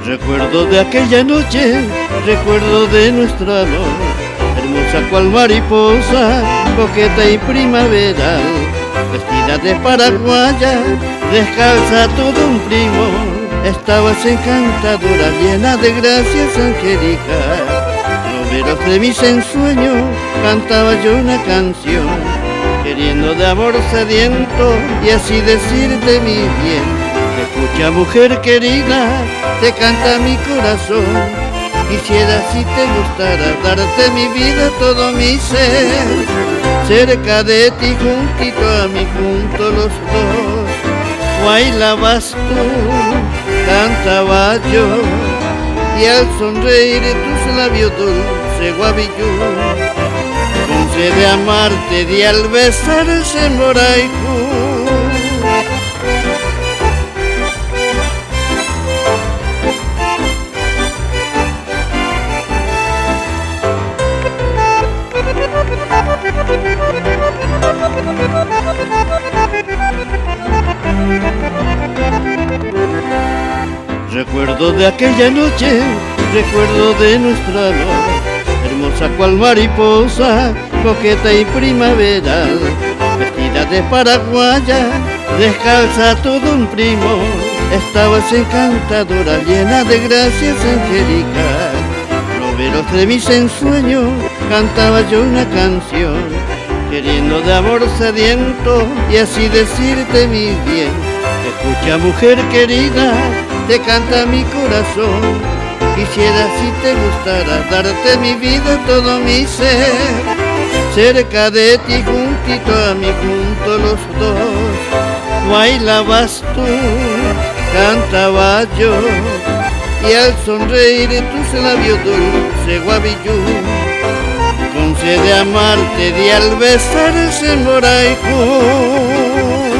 Recuerdo de aquella noche, recuerdo de nuestro amor, hermosa cual mariposa, coqueta y primaveral, vestida de paraguaya, descalza todo un primor. Estabas encantadora, llena de gracias angélicas. Novelos de mis ensueños, cantaba yo una canción, queriendo de amor sediento y así decirte mi bien. Escucha, mujer querida, te canta mi corazón. Quisiera, si te gustara, darte mi vida, todo mi ser. Cerca de ti, juntito a mí, junto los dos. Bailabas tú, cantaba yo, y al sonreír tus labios dulce guabillú, con sed de amarte di al besarse moraicú. Recuerdo de aquella noche, recuerdo de nuestro amor, hermosa cual mariposa, coqueta y primaveral, vestida de paraguaya, descalza todo un primor. Estabas encantadora, llena de gracias angélicas. Novelos de mis ensueños, cantaba yo una canción, queriendo de amor sediento y así decirte mi bien. Escucha, mujer querida, te canta mi corazón. Quisiera, si te gustara, darte mi vida, todo mi ser. Cerca de ti, juntito a mí, junto los dos. Bailabas tú, cantaba yo, y al sonreír tus labios dulce guabillú, con sed de amarte di al besarse moraicú.